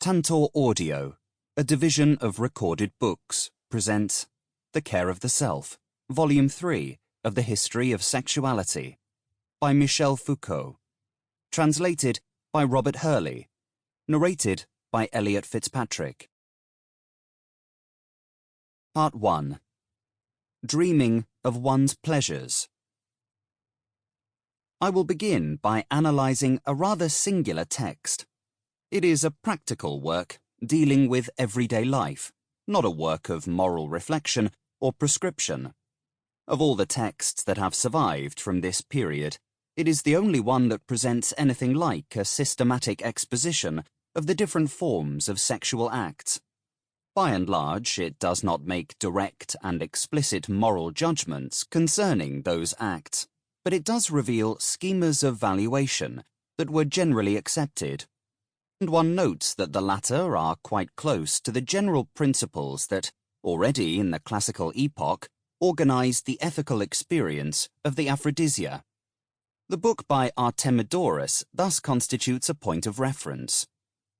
Tantor Audio, a division of recorded books, presents The Care of the Self, Volume 3 of the History of Sexuality, by Michel Foucault. Translated by Robert Hurley. Narrated by Elliot Fitzpatrick. Part 1. Dreaming of One's Pleasures. I will begin by analysing a rather singular text. It is a practical work dealing with everyday life, not a work of moral reflection or prescription. Of all the texts that have survived from this period, it is the only one that presents anything like a systematic exposition of the different forms of sexual acts. By and large, it does not make direct and explicit moral judgments concerning those acts, but it does reveal schemas of valuation that were generally accepted. And one notes that the latter are quite close to the general principles that, already in the classical epoch, organized the ethical experience of the aphrodisia. The book by Artemidorus thus constitutes a point of reference.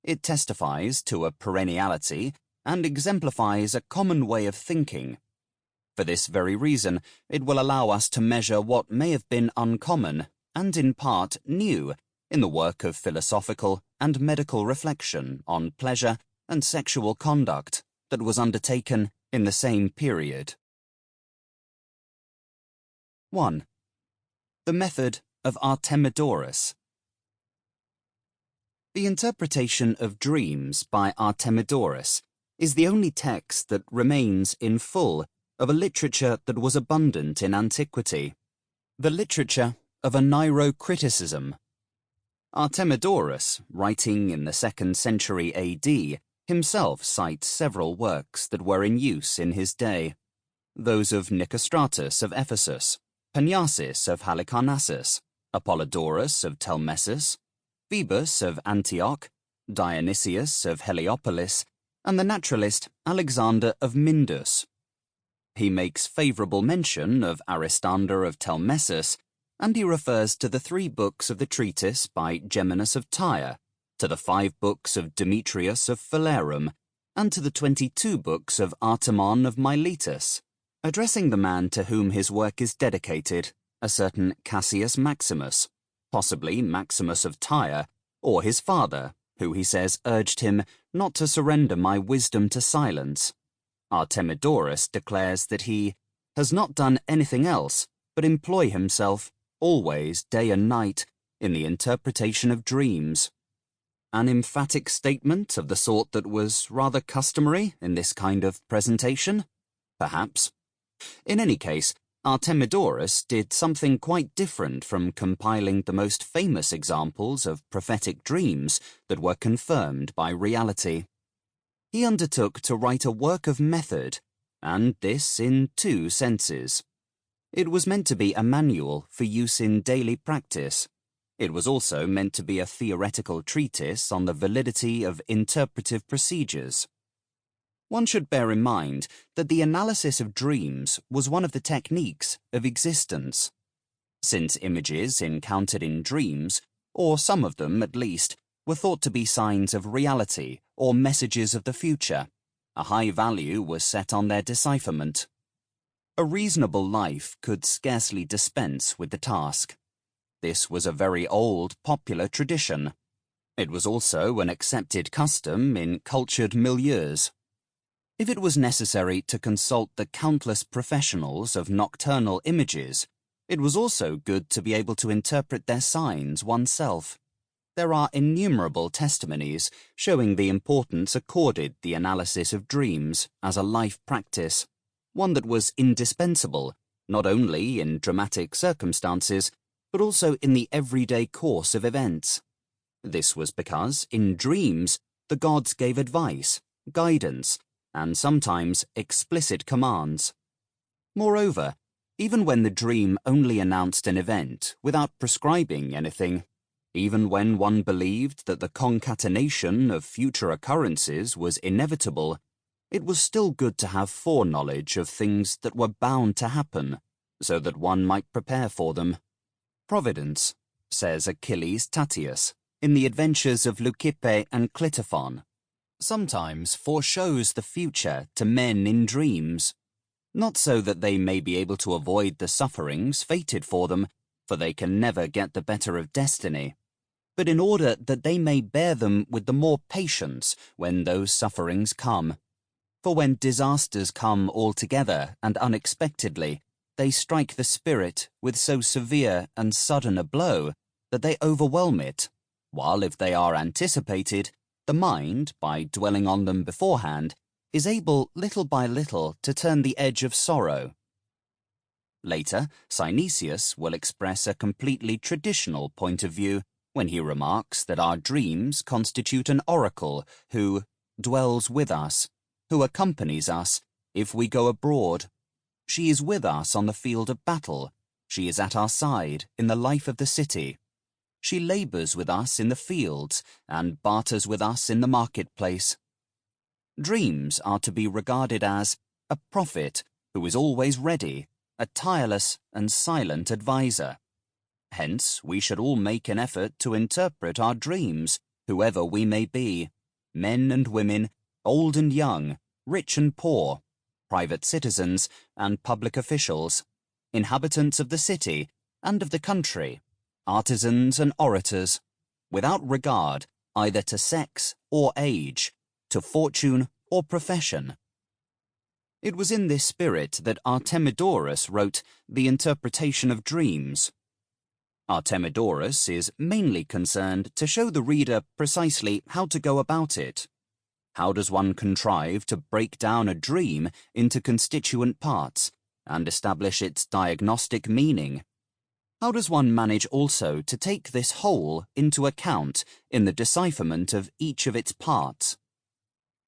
It testifies to a perenniality and exemplifies a common way of thinking. For this very reason, it will allow us to measure what may have been uncommon, and in part new, in the work of philosophical and medical reflection on pleasure and sexual conduct that was undertaken in the same period. 1. The method of Artemidorus. The interpretation of dreams by Artemidorus is the only text that remains in full of a literature that was abundant in antiquity, the literature of a neurocriticism. Artemidorus, writing in the 2nd century AD, himself cites several works that were in use in his day, those of Nicostratus of Ephesus, Panyasis of Halicarnassus, Apollodorus of Telmessus, Phoebus of Antioch, Dionysius of Heliopolis, and the naturalist Alexander of Mindus. He makes favourable mention of Aristander of Telmessus, and he refers to the 3 books of the treatise by Geminus of Tyre, to the 5 books of Demetrius of Phalerum, and to the 22 books of Artemon of Miletus, addressing the man to whom his work is dedicated, a certain Cassius Maximus, possibly Maximus of Tyre, or his father, who he says urged him not to surrender my wisdom to silence. Artemidorus declares that he has not done anything else but employ himself always, day and night, in the interpretation of dreams. An emphatic statement of the sort that was rather customary in this kind of presentation? Perhaps. In any case, Artemidorus did something quite different from compiling the most famous examples of prophetic dreams that were confirmed by reality. He undertook to write a work of method, and this in 2 senses. It was meant to be a manual for use in daily practice. It was also meant to be a theoretical treatise on the validity of interpretive procedures. One should bear in mind that the analysis of dreams was one of the techniques of existence. Since images encountered in dreams, or some of them at least, were thought to be signs of reality or messages of the future, a high value was set on their decipherment. A reasonable life could scarcely dispense with the task. This was a very old, popular tradition. It was also an accepted custom in cultured milieus. If it was necessary to consult the countless professionals of nocturnal images, it was also good to be able to interpret their signs oneself. There are innumerable testimonies showing the importance accorded the analysis of dreams as a life practice, one that was indispensable, not only in dramatic circumstances, but also in the everyday course of events. This was because, in dreams, the gods gave advice, guidance, and sometimes explicit commands. Moreover, even when the dream only announced an event without prescribing anything, even when one believed that the concatenation of future occurrences was inevitable, it was still good to have foreknowledge of things that were bound to happen, so that one might prepare for them. Providence, says Achilles Tatius, in the adventures of Leucippe and Clitophon, sometimes foreshows the future to men in dreams, not so that they may be able to avoid the sufferings fated for them, for they can never get the better of destiny, but in order that they may bear them with the more patience when those sufferings come. For when disasters come altogether and unexpectedly, they strike the spirit with so severe and sudden a blow that they overwhelm it, while if they are anticipated, the mind, by dwelling on them beforehand, is able little by little to turn the edge of sorrow. Later, Synesius will express a completely traditional point of view when he remarks that our dreams constitute an oracle who dwells with us, who accompanies us if we go abroad. She is with us on the field of battle. She is at our side in the life of the city. She labours with us in the fields and barters with us in the marketplace. Dreams are to be regarded as a prophet who is always ready, a tireless and silent adviser. Hence, we should all make an effort to interpret our dreams, whoever we may be, men and women, old and young, rich and poor, private citizens and public officials, inhabitants of the city and of the country, artisans and orators, without regard either to sex or age, to fortune or profession. It was in this spirit that Artemidorus wrote The Interpretation of Dreams. Artemidorus is mainly concerned to show the reader precisely how to go about it. How does one contrive to break down a dream into constituent parts and establish its diagnostic meaning? How does one manage also to take this whole into account in the decipherment of each of its parts?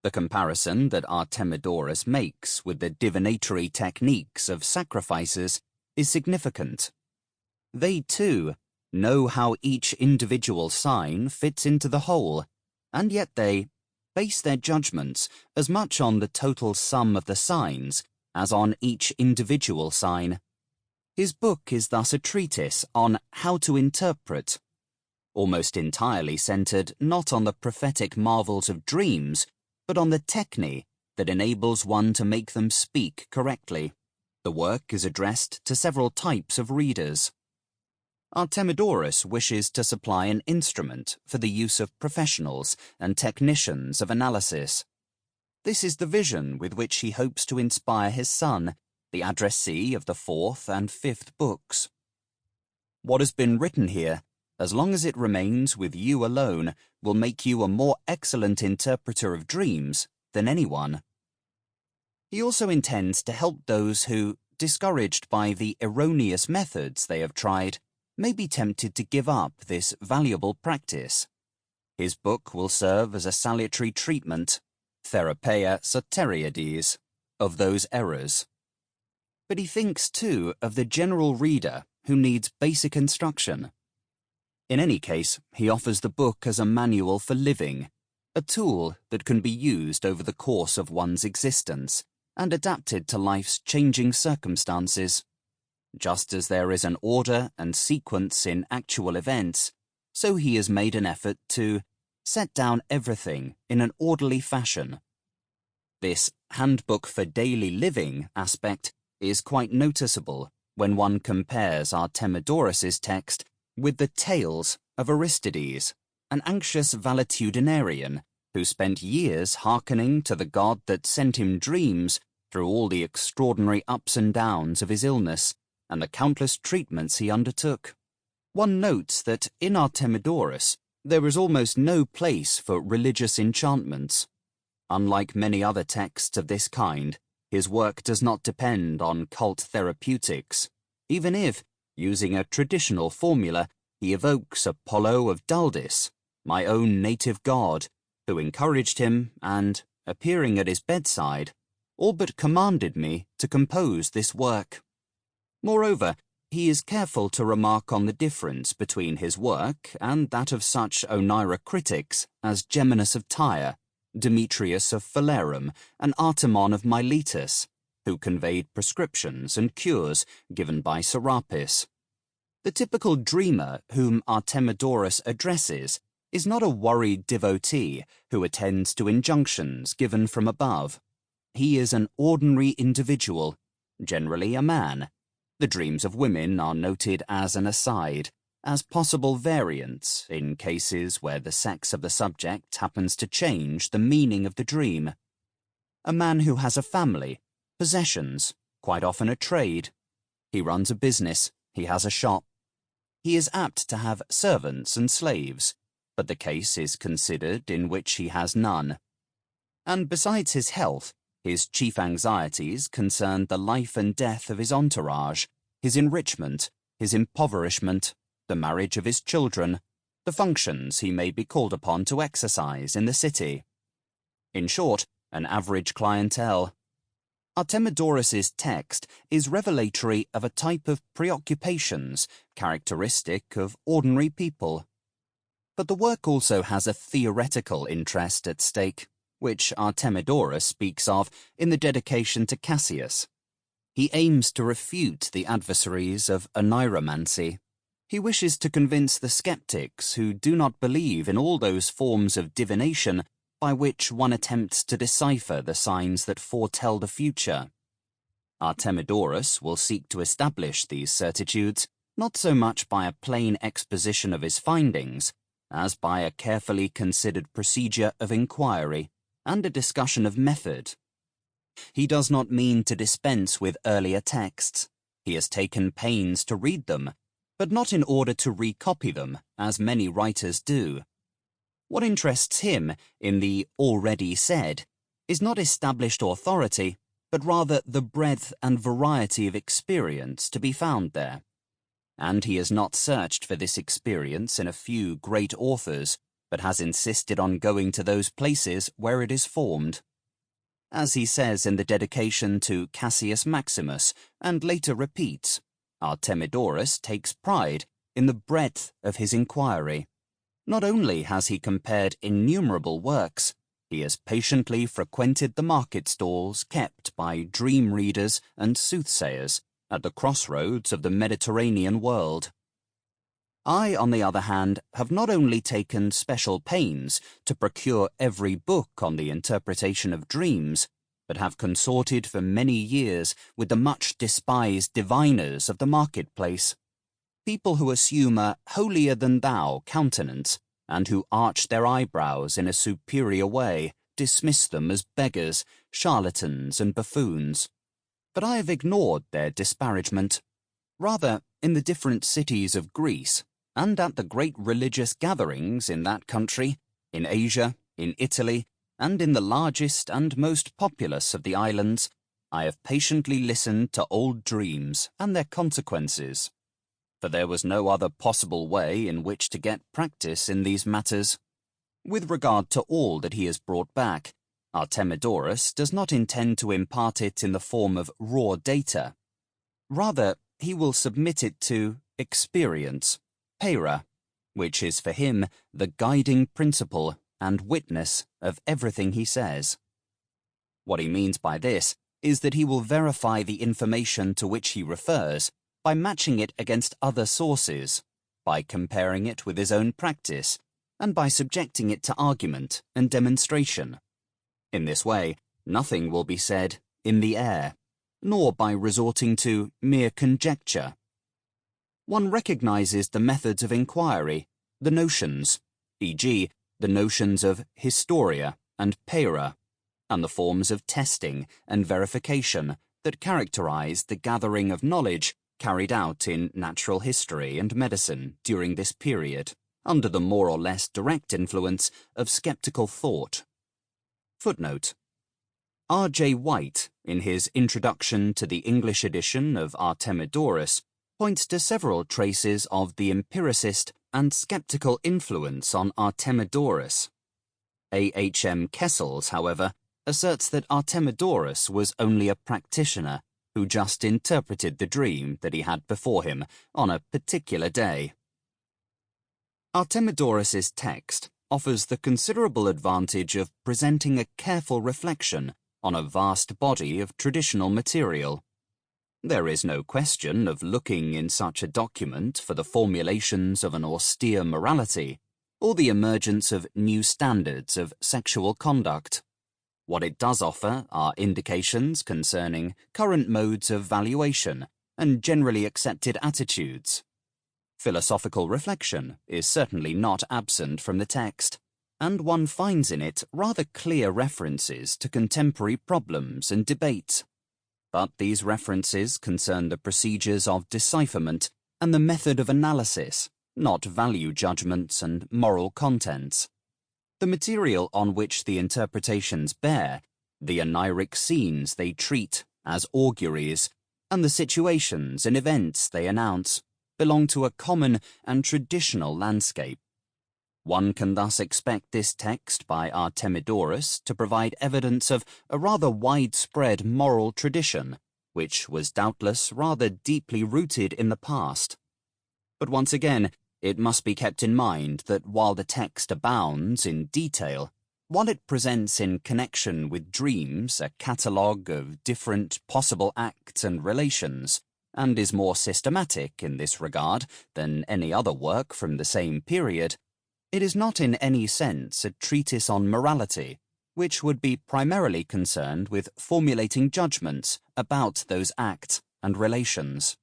The comparison that Artemidorus makes with the divinatory techniques of sacrifices is significant. They, too, know how each individual sign fits into the whole, and yet they base their judgments as much on the total sum of the signs as on each individual sign. His book is thus a treatise on how to interpret, almost entirely centered not on the prophetic marvels of dreams, but on the technique that enables one to make them speak correctly. The work is addressed to several types of readers. Artemidorus wishes to supply an instrument for the use of professionals and technicians of analysis. This is the vision with which he hopes to inspire his son, the addressee of the 4th and 5th books. What has been written here, as long as it remains with you alone, will make you a more excellent interpreter of dreams than anyone. He also intends to help those who, discouraged by the erroneous methods they have tried, may be tempted to give up this valuable practice. His book will serve as a salutary treatment, Therapeia Soteriades, of those errors. But he thinks, too, of the general reader who needs basic instruction. In any case, he offers the book as a manual for living, a tool that can be used over the course of one's existence and adapted to life's changing circumstances. Just as there is an order and sequence in actual events, so he has made an effort to set down everything in an orderly fashion. This handbook for daily living aspect is quite noticeable when one compares Artemidorus's text with the Tales of Aristides, an anxious valetudinarian who spent years hearkening to the god that sent him dreams through all the extraordinary ups and downs of his illness and the countless treatments he undertook. One notes that in Artemidorus there is almost no place for religious enchantments. Unlike many other texts of this kind, his work does not depend on cult therapeutics, even if, using a traditional formula, he evokes Apollo of Daldis, my own native god, who encouraged him and, appearing at his bedside, all but commanded me to compose this work. Moreover, he is careful to remark on the difference between his work and that of such Onira critics as Geminus of Tyre, Demetrius of Phalerum, and Artemon of Miletus, who conveyed prescriptions and cures given by Serapis. The typical dreamer whom Artemidorus addresses is not a worried devotee who attends to injunctions given from above. He is an ordinary individual, generally a man. The dreams of women are noted as an aside, as possible variants in cases where the sex of the subject happens to change the meaning of the dream. A man who has a family, possessions, quite often a trade. He runs a business, he has a shop. He is apt to have servants and slaves, but the case is considered in which he has none. And besides his health, his chief anxieties concern the life and death of his entourage, his enrichment, his impoverishment, the marriage of his children, the functions he may be called upon to exercise in the city. In short, an average clientele. Artemidorus's text is revelatory of a type of preoccupations characteristic of ordinary people. But the work also has a theoretical interest at stake, which Artemidorus speaks of in the dedication to Cassius. He aims to refute the adversaries of oneiromancy. He wishes to convince the skeptics who do not believe in all those forms of divination by which one attempts to decipher the signs that foretell the future. Artemidorus will seek to establish these certitudes not so much by a plain exposition of his findings, as by a carefully considered procedure of inquiry and a discussion of method. He does not mean to dispense with earlier texts. He has taken pains to read them, but not in order to recopy them, as many writers do. What interests him in the already said is not established authority, but rather the breadth and variety of experience to be found there. And he has not searched for this experience in a few great authors, but has insisted on going to those places where it is formed. As he says in the dedication to Cassius Maximus, and later repeats, Artemidorus takes pride in the breadth of his inquiry. Not only has he compared innumerable works, he has patiently frequented the market stalls kept by dream readers and soothsayers at the crossroads of the Mediterranean world. I, on the other hand, have not only taken special pains to procure every book on the interpretation of dreams, but have consorted for many years with the much despised diviners of the marketplace, people who assume a holier-than-thou countenance, and who arch their eyebrows in a superior way, dismiss them as beggars, charlatans, and buffoons. But I have ignored their disparagement. Rather, in the different cities of Greece, and at the great religious gatherings in that country, in Asia, in Italy, and in the largest and most populous of the islands, I have patiently listened to old dreams and their consequences. For there was no other possible way in which to get practice in these matters. With regard to all that he has brought back, Artemidorus does not intend to impart it in the form of raw data. Rather, he will submit it to experience, para, which is for him the guiding principle and witness of everything he says. What he means by this is that he will verify the information to which he refers by matching it against other sources, by comparing it with his own practice, and by subjecting it to argument and demonstration. In this way, nothing will be said in the air, nor by resorting to mere conjecture. One recognizes the methods of inquiry, the notions, e.g., the notions of historia and para, and the forms of testing and verification that characterize the gathering of knowledge carried out in natural history and medicine during this period, under the more or less direct influence of skeptical thought. Footnote: R.J. White, in his introduction to the English edition of Artemidorus, points to several traces of the empiricist and skeptical influence on Artemidorus. A.H.M. Kessels, however, asserts that Artemidorus was only a practitioner who just interpreted the dream that he had before him on a particular day. Artemidorus's text offers the considerable advantage of presenting a careful reflection on a vast body of traditional material. There is no question of looking in such a document for the formulations of an austere morality, or the emergence of new standards of sexual conduct. What it does offer are indications concerning current modes of valuation and generally accepted attitudes. Philosophical reflection is certainly not absent from the text, and one finds in it rather clear references to contemporary problems and debates. But these references concern the procedures of decipherment and the method of analysis, not value judgments and moral contents. The material on which the interpretations bear, the oniric scenes they treat as auguries, and the situations and events they announce, belong to a common and traditional landscape. One can thus expect this text by Artemidorus to provide evidence of a rather widespread moral tradition, which was doubtless rather deeply rooted in the past. But once again, it must be kept in mind that while the text abounds in detail, while it presents in connection with dreams a catalogue of different possible acts and relations, and is more systematic in this regard than any other work from the same period, it is not in any sense a treatise on morality, which would be primarily concerned with formulating judgments about those acts and relations.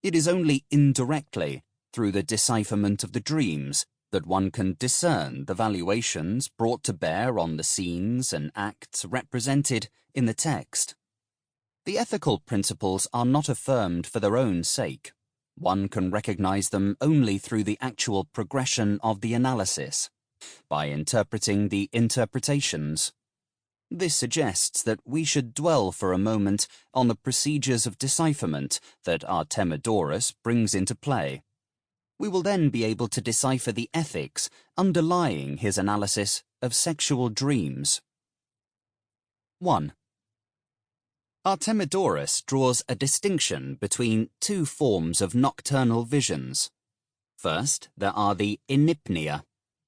It is only indirectly, through the decipherment of the dreams, that one can discern the valuations brought to bear on the scenes and acts represented in the text. The ethical principles are not affirmed for their own sake. One can recognize them only through the actual progression of the analysis, by interpreting the interpretations. This suggests that we should dwell for a moment on the procedures of decipherment that Artemidorus brings into play. We will then be able to decipher the ethics underlying his analysis of sexual dreams. 1. Artemidorus draws a distinction between two forms of nocturnal visions. First, there are the enipnia,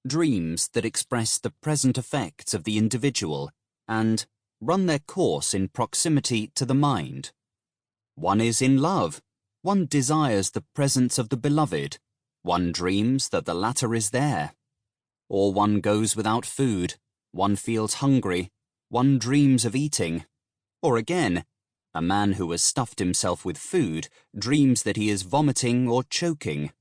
dreams that express the present effects of the individual and run their course in proximity to the mind. One is in love, one desires the presence of the beloved, one dreams that the latter is there. Or one goes without food, one feels hungry, one dreams of eating. Or again, a man who has stuffed himself with food dreams that he is vomiting or choking.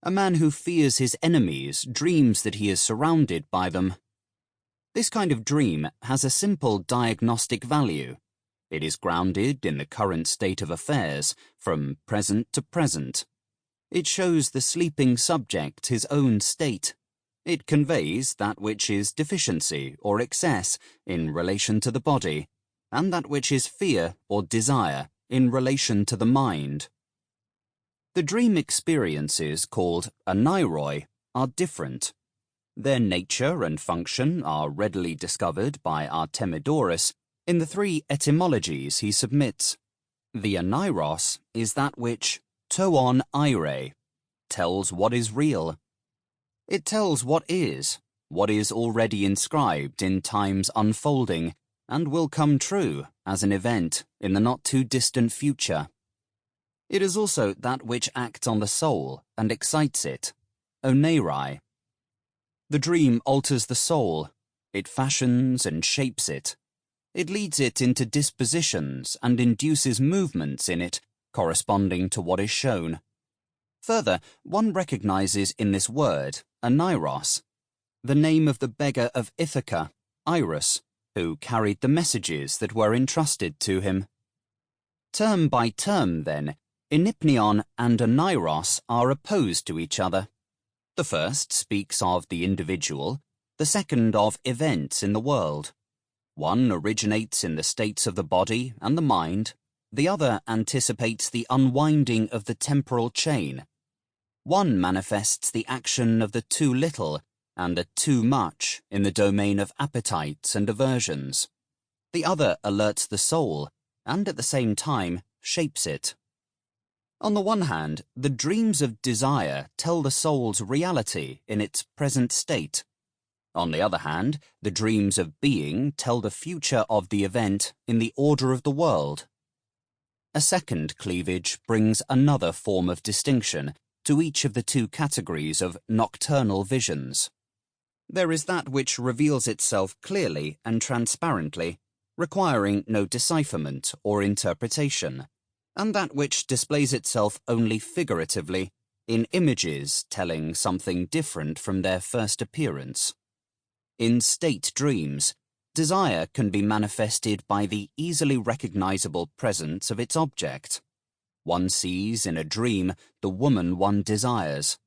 A man who fears his enemies dreams that he is surrounded by them. This kind of dream has a simple diagnostic value. It is grounded in the current state of affairs, from present to present. It shows the sleeping subject his own state. It conveys that which is deficiency or excess in relation to the body, and that which is fear or desire in relation to the mind. The dream experiences called anairoi are different. Their nature and function are readily discovered by Artemidorus in the three etymologies he submits. The anairos is that which, toon aire, tells what is real. It tells what is already inscribed in time's unfolding, and will come true as an event in the not-too-distant future. It is also that which acts on the soul and excites it, oneirai. The dream alters the soul, it fashions and shapes it. It leads it into dispositions and induces movements in it corresponding to what is shown. Further, one recognizes in this word, anairos, the name of the beggar of Ithaca, Iris, who carried the messages that were entrusted to him. Term by term, then, enipnion and anairos are opposed to each other. The first speaks of the individual, the second of events in the world. One originates in the states of the body and the mind, the other anticipates the unwinding of the temporal chain. One manifests the action of the too little and the too much in the domain of appetites and aversions. The other alerts the soul, and at the same time shapes it. On the one hand, the dreams of desire tell the soul's reality in its present state. On the other hand, the dreams of being tell the future of the event in the order of the world. A second cleavage brings another form of distinction to each of the two categories of nocturnal visions. There is that which reveals itself clearly and transparently, requiring no decipherment or interpretation, and that which displays itself only figuratively, in images telling something different from their first appearance. In state dreams, desire can be manifested by the easily recognizable presence of its object. One sees in a dream the woman one desires.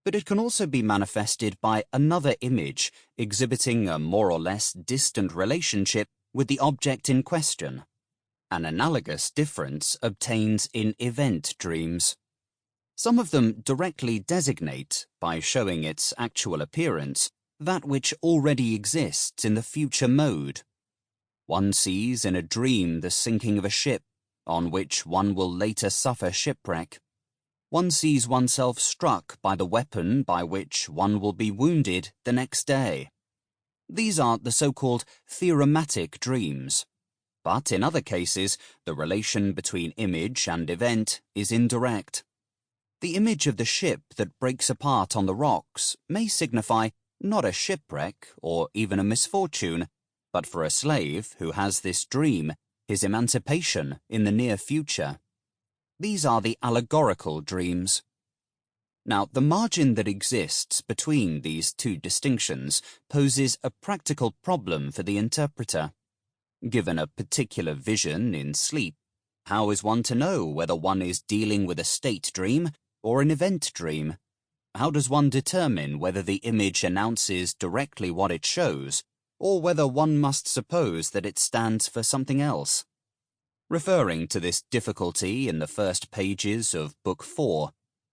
But it can also be manifested by another image exhibiting a more or less distant relationship with the object in question. An analogous difference obtains in event dreams. Some of them directly designate, by showing its actual appearance, that which already exists in the future mode. One sees in a dream the sinking of a ship, on which one will later suffer shipwreck. One sees oneself struck by the weapon by which one will be wounded the next day. These are the so-called theorematic dreams. But in other cases, the relation between image and event is indirect. The image of the ship that breaks apart on the rocks may signify not a shipwreck or even a misfortune, but for a slave who has this dream, his emancipation in the near future. These are the allegorical dreams. Now, the margin that exists between these two distinctions poses a practical problem for the interpreter. Given a particular vision in sleep, how is one to know whether one is dealing with a state dream or an event dream? How does one determine whether the image announces directly what it shows, or whether one must suppose that it stands for something else? Referring to this difficulty in the first pages of Book 4,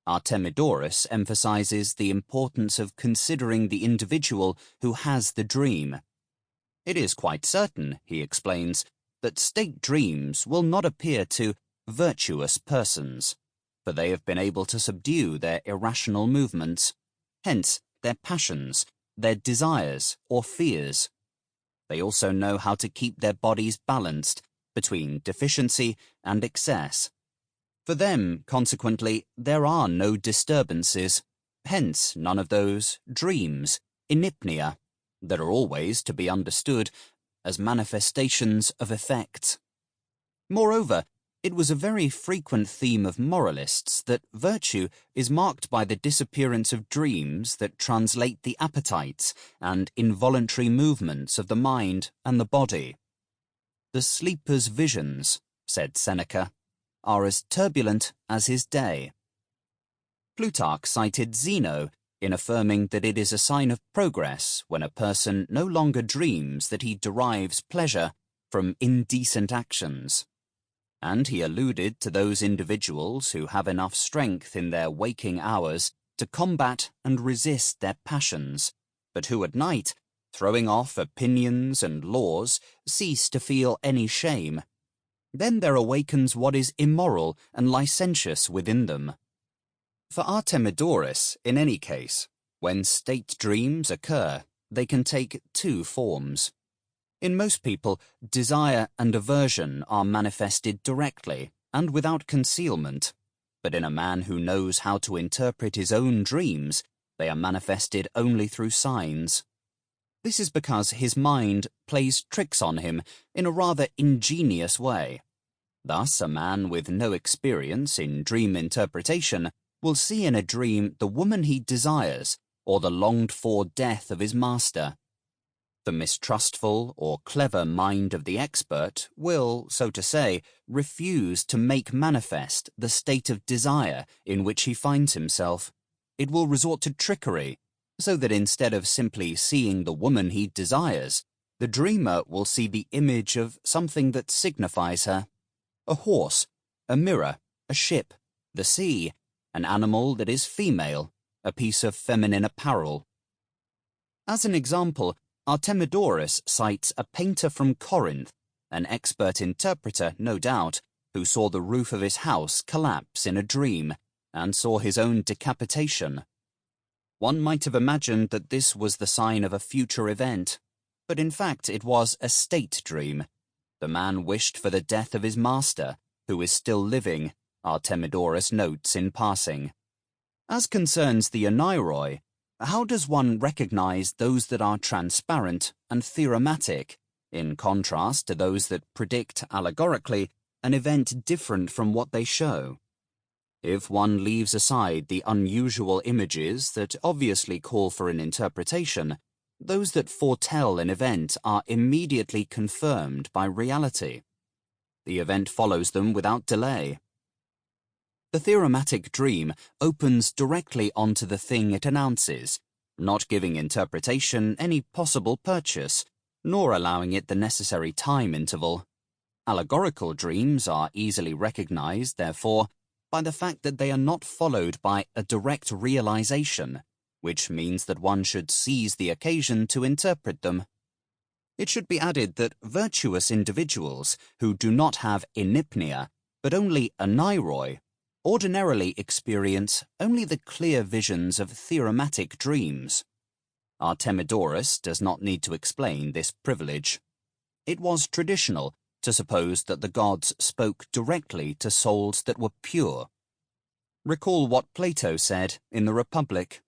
Artemidorus emphasizes the importance of considering the individual who has the dream. It is quite certain, he explains, that state dreams will not appear to virtuous persons, for they have been able to subdue their irrational movements, hence their passions, their desires or fears. They also know how to keep their bodies balanced between deficiency and excess. For them, consequently, there are no disturbances, hence none of those dreams, inipnea, that are always to be understood as manifestations of effects. Moreover, it was a very frequent theme of moralists that virtue is marked by the disappearance of dreams that translate the appetites and involuntary movements of the mind and the body. The sleeper's visions, said Seneca, are as turbulent as his day. Plutarch cited Zeno in affirming that it is a sign of progress when a person no longer dreams that he derives pleasure from indecent actions. And he alluded to those individuals who have enough strength in their waking hours to combat and resist their passions, but who at night, throwing off opinions and laws, cease to feel any shame. Then there awakens what is immoral and licentious within them. For Artemidorus, in any case, when state dreams occur, they can take two forms. In most people, desire and aversion are manifested directly and without concealment, but in a man who knows how to interpret his own dreams, they are manifested only through signs. This is because his mind plays tricks on him in a rather ingenious way. Thus, a man with no experience in dream interpretation will see in a dream the woman he desires or the longed-for death of his master. The mistrustful or clever mind of the expert will, so to say, refuse to make manifest the state of desire in which he finds himself. It will resort to trickery, so that instead of simply seeing the woman he desires, the dreamer will see the image of something that signifies her: a horse, a mirror, a ship, the sea, an animal that is female, a piece of feminine apparel. As an example, Artemidorus cites a painter from Corinth, an expert interpreter, no doubt, who saw the roof of his house collapse in a dream and saw his own decapitation. One might have imagined that this was the sign of a future event, but in fact it was a state dream. The man wished for the death of his master, who is still living, Artemidorus notes in passing. As concerns the oneiroi, how does one recognize those that are transparent and theorematic, in contrast to those that predict allegorically an event different from what they show? If one leaves aside the unusual images that obviously call for an interpretation, those that foretell an event are immediately confirmed by reality. The event follows them without delay. The theorematic dream opens directly onto the thing it announces, not giving interpretation any possible purchase, nor allowing it the necessary time interval. Allegorical dreams are easily recognized, therefore, by the fact that they are not followed by a direct realization, which means that one should seize the occasion to interpret them. It should be added that virtuous individuals who do not have enipnea, but only oneiroi, ordinarily experience only the clear visions of theorematic dreams. Artemidorus does not need to explain this privilege. It was traditional to suppose that the gods spoke directly to souls that were pure. Recall what Plato said in the Republic.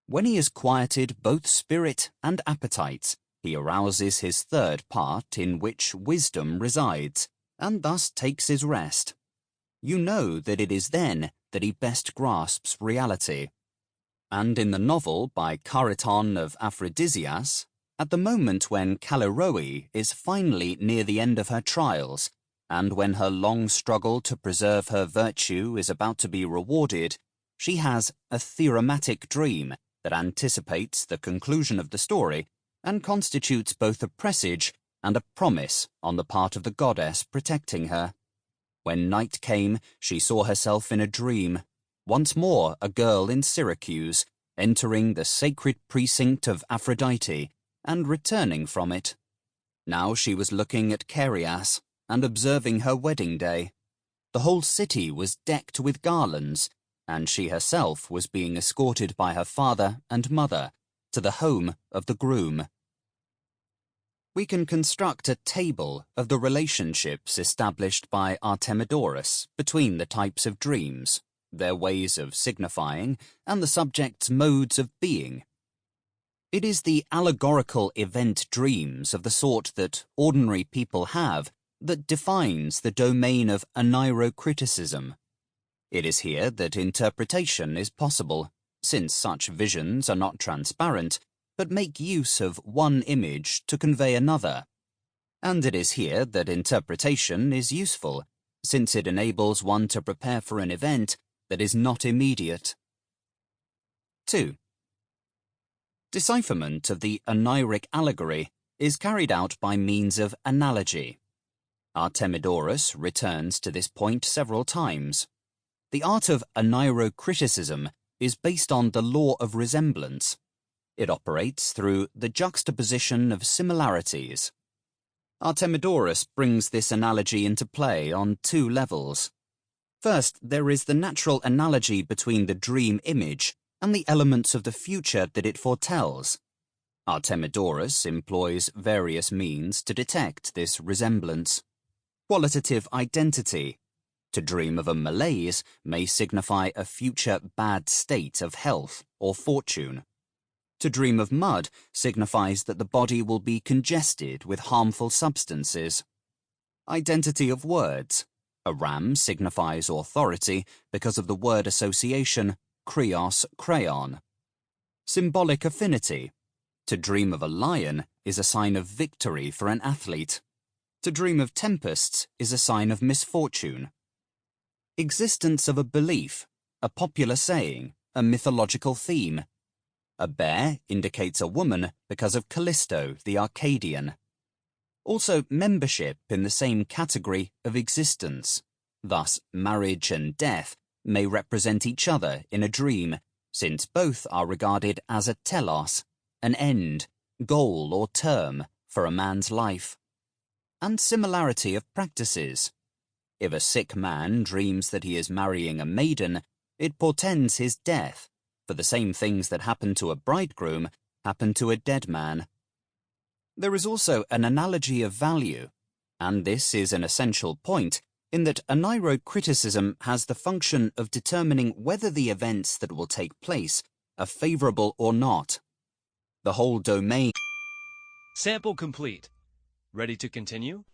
When he has quieted both spirit and appetite, he arouses his third part in which wisdom resides, and thus takes his rest. You know that it is then that he best grasps reality. And in the novel by Chariton of Aphrodisias, at the moment when Callirrhoe is finally near the end of her trials, and when her long struggle to preserve her virtue is about to be rewarded, she has a theorematic dream that anticipates the conclusion of the story and constitutes both a presage and a promise on the part of the goddess protecting her. When night came, she saw herself in a dream, once more a girl in Syracuse, entering the sacred precinct of Aphrodite and returning from it. Now she was looking at Carias and observing her wedding day. The whole city was decked with garlands, and she herself was being escorted by her father and mother to the home of the groom. We can construct a table of the relationships established by Artemidorus between the types of dreams, their ways of signifying, and the subject's modes of being. It is the allegorical event dreams of the sort that ordinary people have that defines the domain of oneirocriticism. It is here that interpretation is possible, since such visions are not transparent, but make use of one image to convey another. And it is here that interpretation is useful, since it enables one to prepare for an event that is not immediate. 2. Decipherment of the oneiric allegory is carried out by means of analogy. Artemidorus returns to this point several times. The art of oneirocriticism is based on the law of resemblance. It operates through the juxtaposition of similarities. Artemidorus brings this analogy into play on two levels. First, there is the natural analogy between the dream image and the elements of the future that it foretells. Artemidorus employs various means to detect this resemblance. Qualitative identity. To dream of a malaise may signify a future bad state of health or fortune. To dream of mud signifies that the body will be congested with harmful substances. Identity of words. A ram signifies authority because of the word association krios, crayon. Symbolic affinity. To dream of a lion is a sign of victory for an athlete. To dream of tempests is a sign of misfortune. Existence of a belief, a popular saying, a mythological theme. A bear indicates a woman because of Callisto, the Arcadian. Also membership in the same category of existence. Thus, marriage and death may represent each other in a dream, since both are regarded as a telos, an end, goal or term for a man's life. And similarity of practices. If a sick man dreams that he is marrying a maiden, it portends his death, for the same things that happen to a bridegroom happen to a dead man. There is also an analogy of value, and this is an essential point in that anaerocriticism has the function of determining whether the events that will take place are favorable or not. The whole domain. Sample complete. Ready to continue?